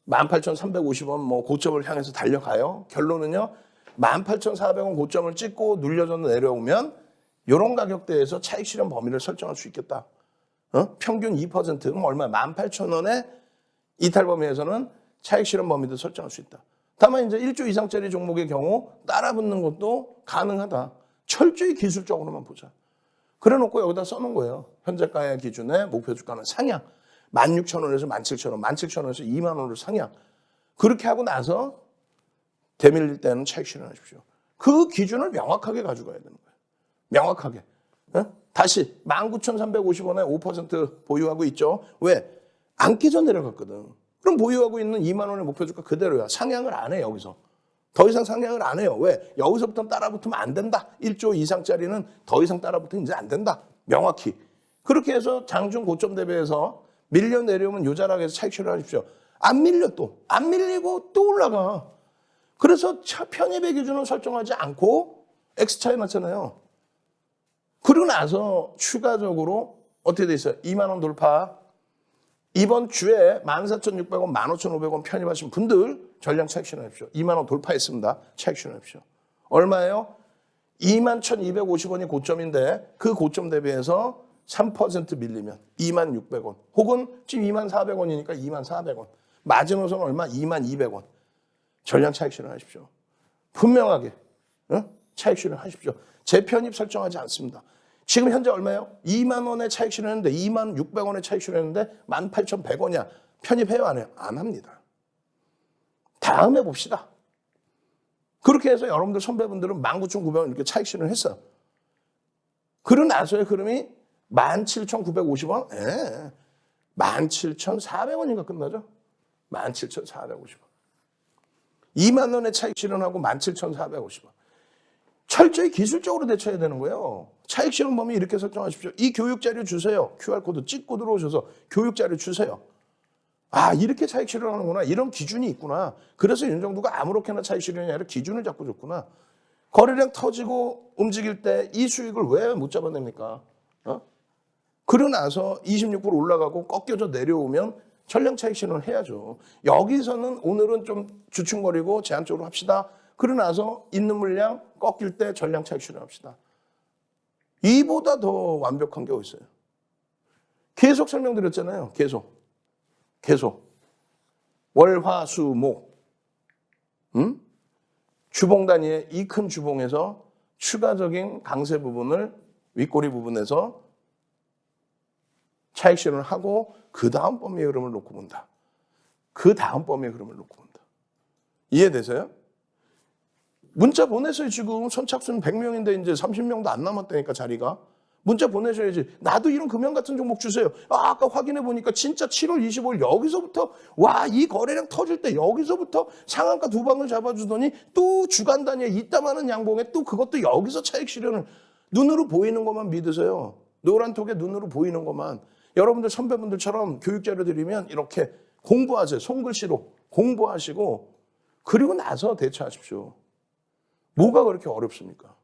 18,350원 뭐 고점을 향해서 달려가요. 결론은요. 18,400원 고점을 찍고 눌려서 내려오면 이런 가격대에서 차익 실현 범위를 설정할 수 있겠다. 평균 2% 그럼 얼마? 18,000원의 이탈 범위에서는 차익 실현 범위도 설정할 수 있다. 다만 이제 1조 이상짜리 종목의 경우 따라붙는 것도 가능하다. 철저히 기술적으로만 보자. 그래 놓고 여기다 써놓은 거예요. 현재가의 기준에 목표 주가는 상향. 16,000원에서 17,000원, 17,000원에서 2만 원으로 상향. 그렇게 하고 나서 대밀릴 때는 차익 실현하십시오. 그 기준을 명확하게 가져가야 되는 거예요. 명확하게. 다시 19,350원에 5% 보유하고 있죠. 왜? 안 깨져 내려갔거든. 그럼 보유하고 있는 2만 원의 목표 주가 그대로야. 상향을 안 해, 여기서. 더 이상 상향을 안 해요. 왜? 여기서부터 따라붙으면 안 된다. 1조 이상짜리는 더 이상 따라붙으면 이제 안 된다. 명확히. 그렇게 해서 장중 고점 대비해서 밀려 내려오면 요 자락에서 차익 실현하십시오. 안 밀려 또. 안 밀리고 또 올라가. 그래서 편입의 기준을 설정하지 않고 X차이 났잖아요. 그리고 나서 추가적으로 어떻게 돼 있어요? 2만 원 돌파. 이번 주에 14,600원, 15,500원 편입하신 분들 전량 차익 실현하십시오. 2만 원 돌파했습니다. 차익 실현하십시오. 얼마예요? 21,250원이 고점인데 그 고점 대비해서 3% 밀리면 26,600원. 혹은 지금 24,400원이니까 24,400원. 마지노선 얼마? 22,200원. 전량 차익 실현하십시오. 분명하게 차익 실현하십시오. 재편입 설정하지 않습니다. 지금 현재 얼마예요? 2만 원의 차익 실현했는데 26,600원의 차익 실현했는데 18,100원이야. 편입해요? 안 해요? 안 합니다. 다음에 봅시다. 그렇게 해서 여러분들 선배분들은 19,900원 이렇게 차익 실현했어요. 그러고 나서의 흐름이 17,950원? 예. 17,400원인가 끝나죠? 17,450원. 2만 원의 차익 실현하고 17,450원. 철저히 기술적으로 대처해야 되는 거예요. 차익 실현 범위 이렇게 설정하십시오. 이 교육 자료 주세요. QR코드 찍고 들어오셔서 교육 자료 주세요. 아, 이렇게 차익 실현하는구나. 이런 기준이 있구나. 그래서 윤정도가 아무렇게나 차익 실현이 아니라 기준을 잡고 줬구나. 거래량 터지고 움직일 때 이 수익을 왜 못 잡아냅니까? 그러고 나서 26% 올라가고 꺾여져 내려오면 전량 차익 실현을 해야죠. 여기서는 오늘은 좀 주춤거리고 제한적으로 합시다. 그러고 나서 있는 물량 꺾일 때 전량 차익 실현합시다. 이보다 더 완벽한 게 어디 있어요? 계속 설명드렸잖아요. 계속. 월, 화, 수, 목. 주봉 단위의 이 큰 주봉에서 추가적인 강세 부분을 윗꼬리 부분에서 차익 실현을 하고 그 다음 범위의 흐름을 놓고 본다. 이해되세요? 문자 보내세요. 지금 선착순 100명인데 이제 30명도 안 남았다니까 자리가. 문자 보내셔야지. 나도 이런 금연 같은 종목 주세요. 아까 확인해 보니까 진짜 7월 25일 여기서부터 와, 이 거래량 터질 때 여기서부터 상한가 두 방을 잡아주더니 또 주간 단위에 이따만한 양봉에 또 그것도 여기서 차익 실현을 눈으로 보이는 것만 믿으세요. 노란 톡에 눈으로 보이는 것만. 여러분들 선배분들처럼 교육 자료 드리면 이렇게 공부하세요. 손글씨로 공부하시고 그리고 나서 대처하십시오. 뭐가 그렇게 어렵습니까?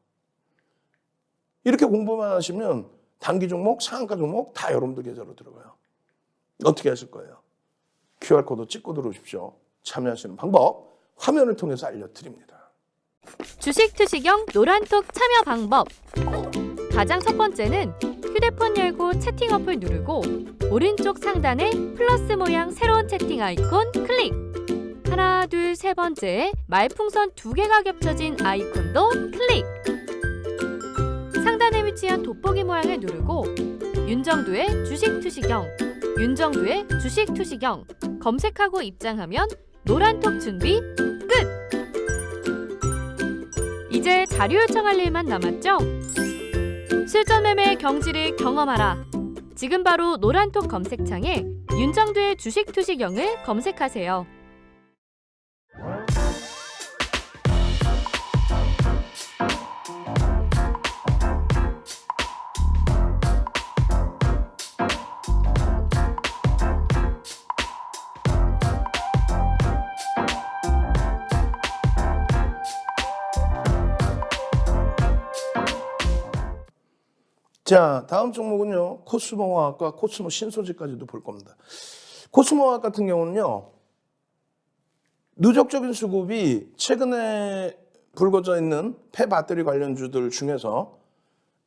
이렇게 공부만 하시면 단기 종목, 상한가 종목 다 여러분들 계좌로 들어가요. 어떻게 하실 거예요? QR코드 찍고 들어오십시오. 참여하시는 방법 화면을 통해서 알려드립니다. 주식 투시경 노란톡 참여 방법. 가장 첫 번째는 휴대폰 열고 채팅 어플 누르고 오른쪽 상단에 플러스 모양 새로운 채팅 아이콘 클릭. 하나, 둘, 세 번째 말풍선 2개가 겹쳐진 아이콘도 클릭. 상단에 위치한 돋보기 모양을 누르고 윤정두의 주식 투시경, 윤정두의 주식 투시경 검색하고 입장하면 노란톡 준비 끝! 이제 자료 요청할 일만 남았죠? 실전 매매의 경지를 경험하라. 지금 바로 노란톡 검색창에 윤정두의 주식 투시경을 검색하세요. 자, 다음 종목은요. 코스모화학과 코스모 신소재까지도 볼 겁니다. 코스모화학 같은 경우는요. 누적적인 수급이 최근에 불거져 있는 폐배터리 관련주들 중에서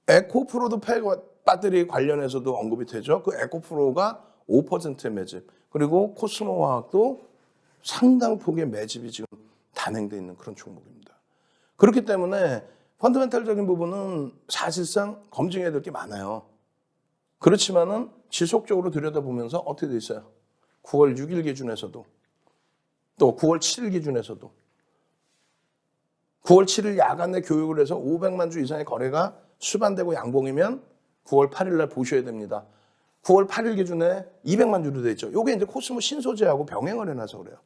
에코프로도 폐배터리 관련해서도 언급이 되죠. 그 에코프로가 5%의 매집, 그리고 코스모화학도 상당폭의 매집이 지금 단행되어 있는 그런 종목입니다. 그렇기 때문에 펀더멘탈적인 부분은 사실상 검증해야 될 게 많아요. 그렇지만은 지속적으로 들여다보면서 어떻게 돼 있어요? 9월 6일 기준에서도 또 9월 7일 기준에서도 9월 7일 야간에 교육을 해서 500만 주 이상의 거래가 수반되고 양봉이면 9월 8일 날 보셔야 됩니다. 9월 8일 기준에 200만 주로 돼 있죠. 이게 이제 코스모 신소재하고 병행을 해놔서 그래요.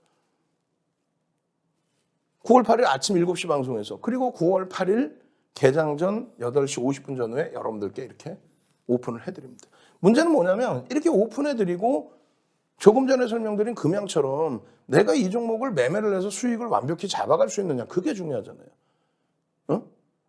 9월 8일 아침 7시 방송에서, 그리고 9월 8일 개장 전 8시 50분 전후에 여러분들께 이렇게 오픈을 해드립니다. 문제는 뭐냐면 이렇게 오픈해드리고 조금 전에 설명드린 금양처럼 내가 이 종목을 매매를 해서 수익을 완벽히 잡아갈 수 있느냐, 그게 중요하잖아요.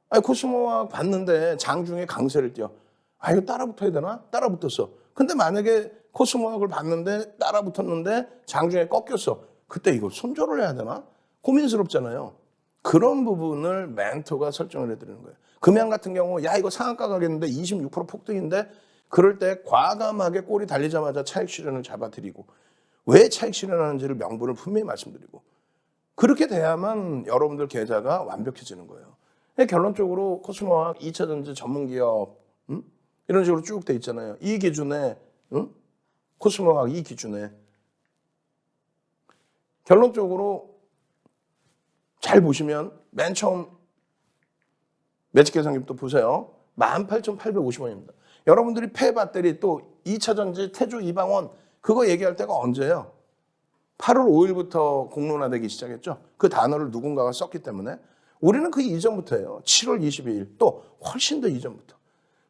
아니, 코스모화 봤는데 장중에 강세를 띄어. 아, 이거 따라붙어야 되나? 따라붙었어. 근데 만약에 코스모화를 봤는데 따라붙었는데 장중에 꺾였어. 그때 이거 손절을 해야 되나? 고민스럽잖아요. 그런 부분을 멘토가 설정을 해드리는 거예요. 금양 같은 경우, 야, 이거 상한가 가겠는데 26% 폭등인데, 그럴 때 과감하게 꼬리 달리자마자 차익 실현을 잡아드리고, 왜 차익 실현하는지를 명분을 분명히 말씀드리고, 그렇게 돼야만 여러분들 계좌가 완벽해지는 거예요. 결론적으로 코스모화학 2차전지 전문기업, 이런 식으로 쭉 돼 있잖아요. 이 기준에, 코스모화학 이 기준에. 결론적으로 잘 보시면 맨 처음 매직 계산기 또 보세요. 18,850원입니다. 여러분들이 폐배터리 또 2차전지 태조 이방원 그거 얘기할 때가 언제예요? 8월 5일부터 공론화되기 시작했죠. 그 단어를 누군가가 썼기 때문에 우리는 그 이전부터예요. 7월 22일 또 훨씬 더 이전부터.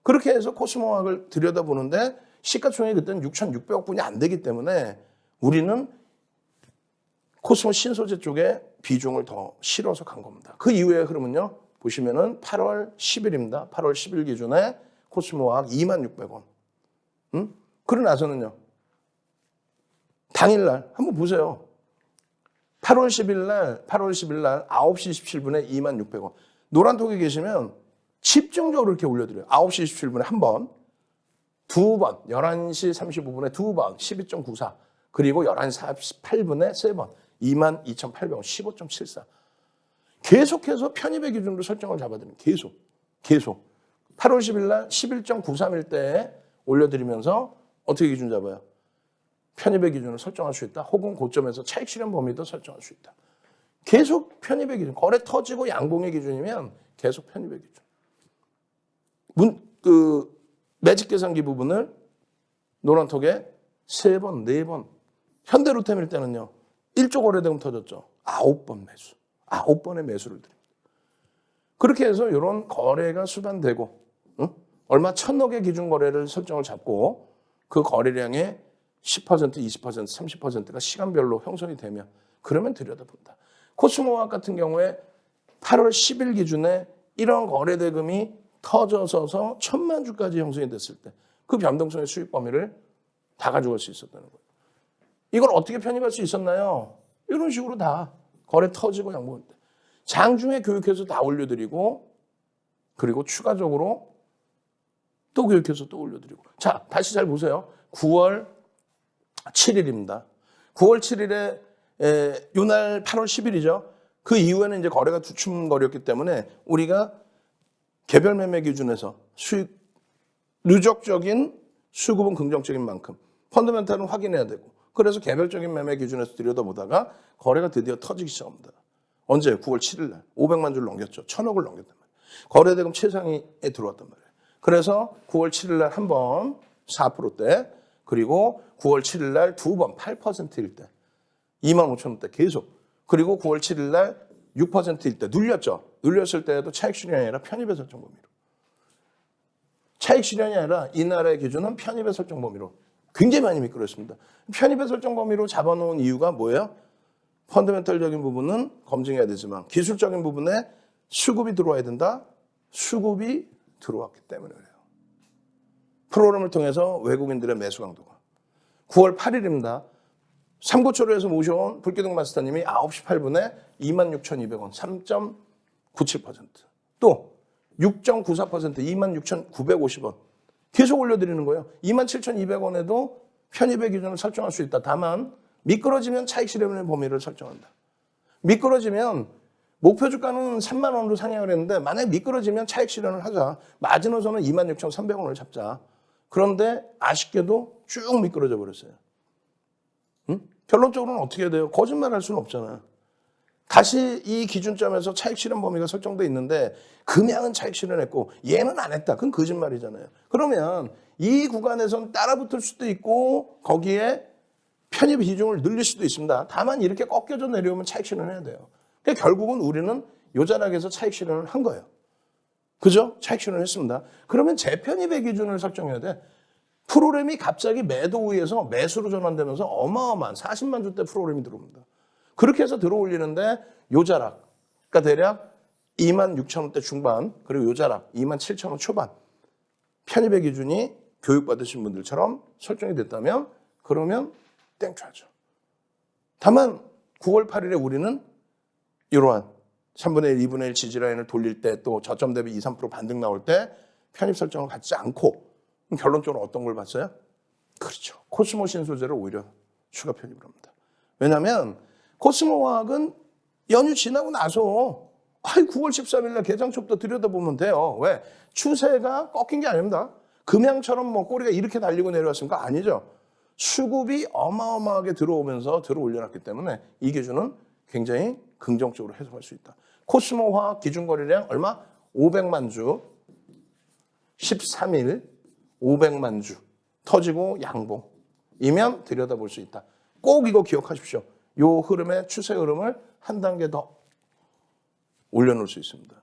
그렇게 해서 코스모화학을 들여다보는데 시가총액이 그때는 6,600억 분이 안 되기 때문에 우리는 코스모 신소재 쪽에 비중을 더 실어서 간 겁니다. 그 이후의 흐름은요. 보시면은 8월 10일입니다. 8월 10일 기준에 코스모화학 26,600원. 그러고 나서는요. 당일날 한번 보세요. 8월 10일 날 9시 27분에 26,600원. 노란톡에 계시면 집중적으로 이렇게 올려드려요. 9시 27분에 한 번, 두 번, 11시 35분에 두 번, 12.94. 그리고 11시 48분에 세 번, 22,800원, 15.74. 계속해서 편입의 기준으로 설정을 잡아드립니다. 계속. 8월 10일 날 11.93일 때 올려드리면서 어떻게 기준 잡아요? 편입의 기준을 설정할 수 있다. 혹은 고점에서 차익 실현 범위도 설정할 수 있다. 계속 편입의 기준, 거래 터지고 양봉의 기준이면 계속 편입의 기준. 매직 계산기 부분을 노란톡에 3번, 4번. 현대로템일 때는요. 1조 거래대금 터졌죠. 9번 매수. 9번의 매수를 드립니다. 그렇게 해서 이런 거래가 수반되고 얼마 1,000억의 기준 거래를 설정을 잡고 그 거래량의 10%, 20%, 30%가 시간별로 형성이 되면 그러면 들여다본다. 코스모화학 같은 경우에 8월 10일 기준에 이런 거래대금이 터져서 1,000만 주까지 형성이 됐을 때 그 변동성의 수익 범위를 다 가져갈 수 있었다는 거예요. 이걸 어떻게 편입할 수 있었나요? 이런 식으로 다 거래 터지고 양보할 때. 장중에 교육해서 다 올려드리고 그리고 추가적으로 또 교육해서 또 올려드리고. 자, 다시 잘 보세요. 9월 7일입니다. 9월 7일에 요날 8월 10일이죠. 그 이후에는 이제 거래가 주춤거렸기 때문에 우리가 개별 매매 기준에서 수익 누적적인 수급은 긍정적인 만큼 펀더멘탈은 확인해야 되고 그래서 개별적인 매매 기준에서 들여다보다가 거래가 드디어 터지기 시작합니다. 언제? 9월 7일 날 500만 주를 넘겼죠. 1,000억을 넘겼단 말이에요. 거래대금 최상위에 들어왔단 말이에요. 그래서 9월 7일 날 한 번 4%대 그리고 9월 7일 날 두 번 8%일 때 25,000원대 계속 그리고 9월 7일 날 6%일 때 눌렸죠. 눌렸을 때에도 차익 실현이 아니라 편입의 설정 범위로. 차익 실현이 아니라 이날의 기준은 편입의 설정 범위로 굉장히 많이 미끄러졌습니다. 편입의 설정 범위로 잡아놓은 이유가 뭐예요? 펀더멘털적인 부분은 검증해야 되지만 기술적인 부분에 수급이 들어와야 된다. 수급이 들어왔기 때문에 그래요. 프로그램을 통해서 외국인들의 매수 강도가 9월 8일입니다. 삼고초로에서 모셔온 불기둥 마스터님이 9시 8분에 26,200원 3.97%. 또 6.94% 26,950원. 계속 올려드리는 거예요. 27,200원에도 편입의 기준을 설정할 수 있다. 다만 미끄러지면 차익 실현의 범위를 설정한다. 미끄러지면 목표 주가는 3만 원으로 상향을 했는데 만약에 미끄러지면 차익 실현을 하자. 마지노선은 26,300원을 잡자. 그런데 아쉽게도 쭉 미끄러져 버렸어요. 결론적으로는 어떻게 해야 돼요? 거짓말할 수는 없잖아요. 다시 이 기준점에서 차익 실현 범위가 설정돼 있는데 금양은 차익 실현했고 얘는 안 했다. 그건 거짓말이잖아요. 그러면 이 구간에선 따라붙을 수도 있고 거기에 편입 비중을 늘릴 수도 있습니다. 다만 이렇게 꺾여져 내려오면 차익 실현해야 돼요. 그러니까 결국은 우리는 요 자락에서 차익 실현을 한 거예요. 그죠? 차익 실현을 했습니다. 그러면 재편입의 기준을 설정해야 돼. 프로그램이 갑자기 매도 우위에서 매수로 전환되면서 어마어마한 40만 주대 프로그램이 들어옵니다. 그렇게 해서 들어올리는데 요 자락, 그러니까 대략 26,000원대 중반 그리고 요 자락 27,000원 초반 편입의 기준이 교육받으신 분들처럼 설정이 됐다면 그러면 땡초하죠. 다만 9월 8일에 우리는 이러한 3분의 1, 2분의 1 지지라인을 돌릴 때 또 저점 대비 2, 3% 반등 나올 때 편입 설정을 갖지 않고 결론적으로 어떤 걸 봤어요? 그렇죠. 코스모 신소재를 오히려 추가 편입을 합니다. 왜냐하면 코스모화학은 연휴 지나고 나서 9월 13일 날 개장초부터 들여다보면 돼요. 왜? 추세가 꺾인 게 아닙니다. 금양처럼 뭐 꼬리가 이렇게 달리고 내려왔습니까? 아니죠. 수급이 어마어마하게 들어오면서 들어 올려놨기 때문에 이 기준은 굉장히 긍정적으로 해석할 수 있다. 코스모화학 기준 거래량 얼마? 500만 주 13일 500만 주 터지고 양봉이면 들여다볼 수 있다. 꼭 이거 기억하십시오. 요 흐름의 추세 흐름을 한 단계 더 올려놓을 수 있습니다.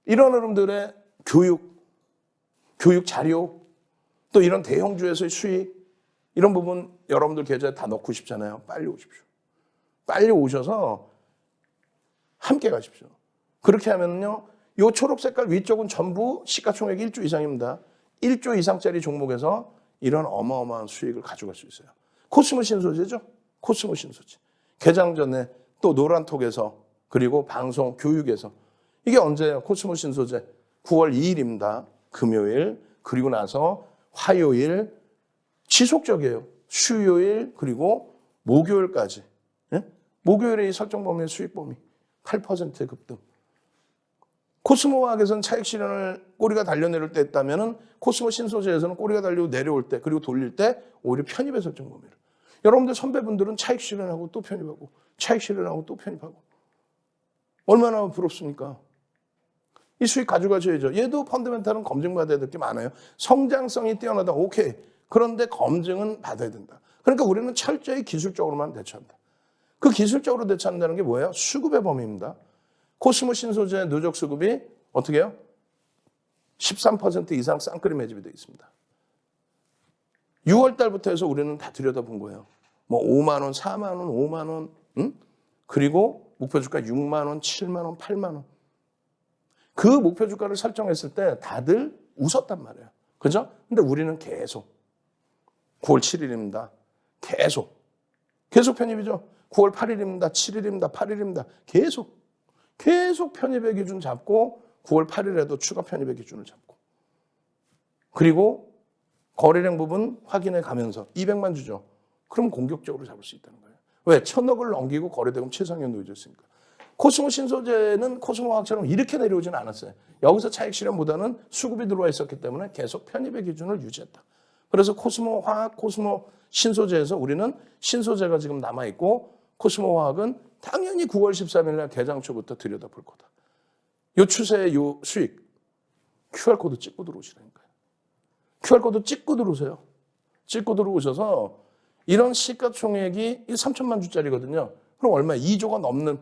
이런 흐름들의 교육 자료, 또 이런 대형주에서의 수익, 이런 부분 여러분들 계좌에 다 넣고 싶잖아요. 빨리 오십시오. 빨리 오셔서 함께 가십시오. 그렇게 하면요, 요 초록 색깔 위쪽은 전부 시가총액 1조 이상입니다. 1조 이상짜리 종목에서 이런 어마어마한 수익을 가져갈 수 있어요. 코스모 신소재죠. 코스모 신소재. 개장 전에 또 노란톡에서 그리고 방송 교육에서 이게 언제예요? 코스모 신소재 9월 2일입니다. 금요일 그리고 나서 화요일 지속적이에요. 수요일 그리고 목요일까지. 예? 목요일에 이 설정 범위의 수익 범위 8%의 급등. 코스모 화학에서는 차익 실현을 꼬리가 달려내릴 때 했다면은 코스모 신소재에서는 꼬리가 달리고 내려올 때 그리고 돌릴 때 오히려 편입의 설정 범위를. 여러분들 선배분들은 차익 실현하고 또 편입하고 차익 실현하고 또 편입하고 얼마나 부럽습니까? 이 수익 가져가셔야죠. 얘도 펀더멘탈은 검증받아야 될 게 많아요. 성장성이 뛰어나다. 오케이. 그런데 검증은 받아야 된다. 그러니까 우리는 철저히 기술적으로만 대처한다. 그 기술적으로 대처한다는 게 뭐예요? 수급의 범위입니다. 코스모 신소재 누적 수급이 어떻게 해요? 13% 이상 쌍끌이 매집이 되어 있습니다. 6월 달부터 해서 우리는 다 들여다본 거예요. 뭐 5만 원, 4만 원, 5만 원, 응? 그리고 목표 주가 6만 원, 7만 원, 8만 원. 그 목표 주가를 설정했을 때 다들 웃었단 말이에요. 그죠? 근데 우리는 계속 9월 7일입니다. 계속 편입이죠. 9월 8일입니다. 7일입니다. 8일입니다. 계속 편입의 기준 잡고 9월 8일에도 추가 편입의 기준을 잡고 그리고 거래량 부분 확인해 가면서 200만 주죠. 그럼 공격적으로 잡을 수 있다는 거예요. 왜? 1,000억을 넘기고 거래대금 최상위에 놓여져 있으니까. 코스모 신소재는 코스모 화학처럼 이렇게 내려오지는 않았어요. 여기서 차익 실현보다는 수급이 들어와 있었기 때문에 계속 편입의 기준을 유지했다. 그래서 코스모 화학, 코스모 신소재에서 우리는 신소재가 지금 남아있고 코스모 화학은 당연히 9월 13일 날 개장 초부터 들여다볼 거다. 이 추세의 이 수익 QR코드 찍고 들어오시라니까요. QR코드 찍고 들어오세요. 찍고 들어오셔서 이런 시가총액이 3천만 주짜리거든요. 그럼 얼마? 2조가 넘는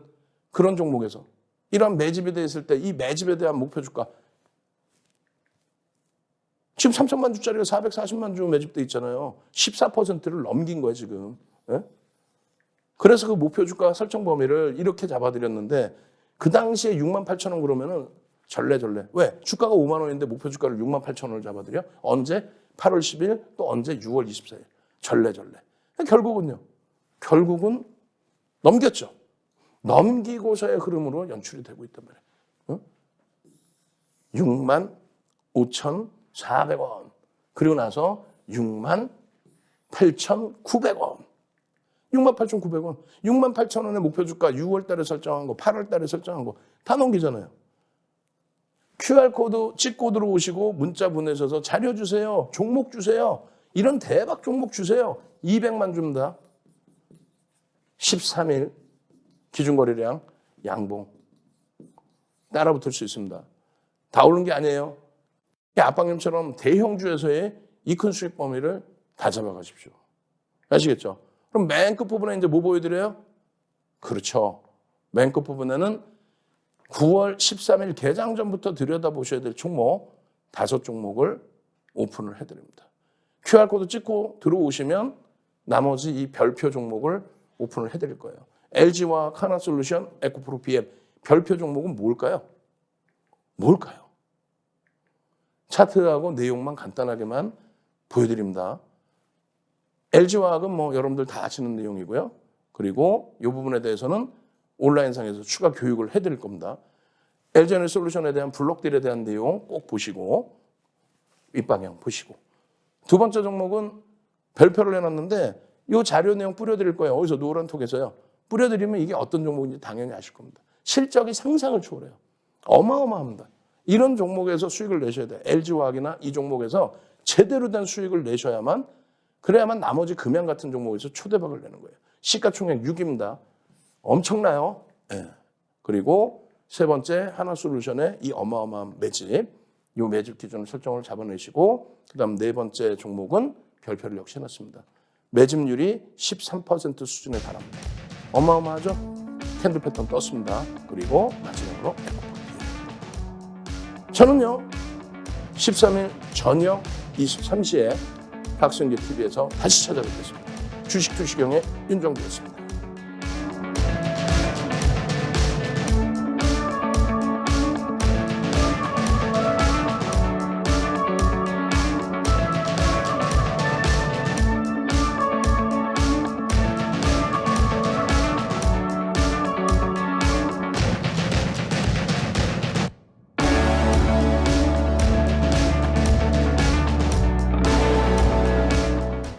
그런 종목에서 이런 매집이 돼 있을 때 이 매집에 대한 목표 주가 지금 3천만 주짜리가 440만 주 매집돼 있잖아요. 14%를 넘긴 거예요 지금. 예? 그래서 그 목표 주가 설정 범위를 이렇게 잡아드렸는데 그 당시에 6만 8천 원 그러면은 절레절레. 왜? 주가가 5만 원인데 목표 주가를 6만 8천 원을 잡아드려? 언제? 8월 10일 또 언제? 6월 24일. 절레절레. 결국은 넘겼죠. 넘기고서의 흐름으로 연출이 되고 있단 말이에요. 6만 5,400원. 그리고 나서 6만 8,900원. 68,900원. 68,000원의 목표 주가 6월 달에 설정한 거, 8월 달에 설정한 거 다 넘기잖아요. QR코드 찍고 들어오시고 문자 보내셔서 자료 주세요. 종목 주세요. 이런 대박 종목 주세요. 200만 줍니다. 13일 기준거래량 양봉. 따라붙을 수 있습니다. 다 오른 게 아니에요. 아빠님처럼 대형주에서의 이 큰 수익 범위를 다 잡아가십시오. 아시겠죠? 그럼 맨 끝부분에 이제 뭐 보여드려요? 그렇죠. 맨 끝부분에는 9월 13일 개장 전부터 들여다보셔야 될 종목 5종목을 오픈을 해드립니다. QR코드 찍고 들어오시면 나머지 이 별표 종목을 오픈을 해드릴 거예요. LG와 하나솔루션, 에코프로 BM 별표 종목은 뭘까요? 차트하고 내용만 간단하게만 보여드립니다. LG화학은 뭐 여러분들 다 아시는 내용이고요. 그리고 이 부분에 대해서는 온라인상에서 추가 교육을 해드릴 겁니다. LG에너지솔루션에 대한 블록딜에 대한 내용 꼭 보시고 윗방향 보시고 두 번째 종목은 별표를 해놨는데 이 자료 내용 뿌려드릴 거예요. 어디서? 노란톡에서요. 뿌려드리면 이게 어떤 종목인지 당연히 아실 겁니다. 실적이 상상을 초월해요. 어마어마합니다. 이런 종목에서 수익을 내셔야 돼요. LG화학이나 이 종목에서 제대로 된 수익을 내셔야만 그래야만 나머지 금양 같은 종목에서 초대박을 내는 거예요. 시가총액 6입니다. 엄청나요. 네. 그리고 세 번째 하나솔루션의 이 어마어마한 매집. 이 매집 기준을 설정을 잡아내시고 그다음 네 번째 종목은 별표를 역시 해놨습니다. 매집률이 13% 수준에 달합니다. 어마어마하죠? 캔들 패턴 떴습니다. 그리고 마지막으로 저는요 13일 저녁 23시에 박승기 TV에서 다시 찾아뵙겠습니다. 주식 투시경의 윤정주였습니다.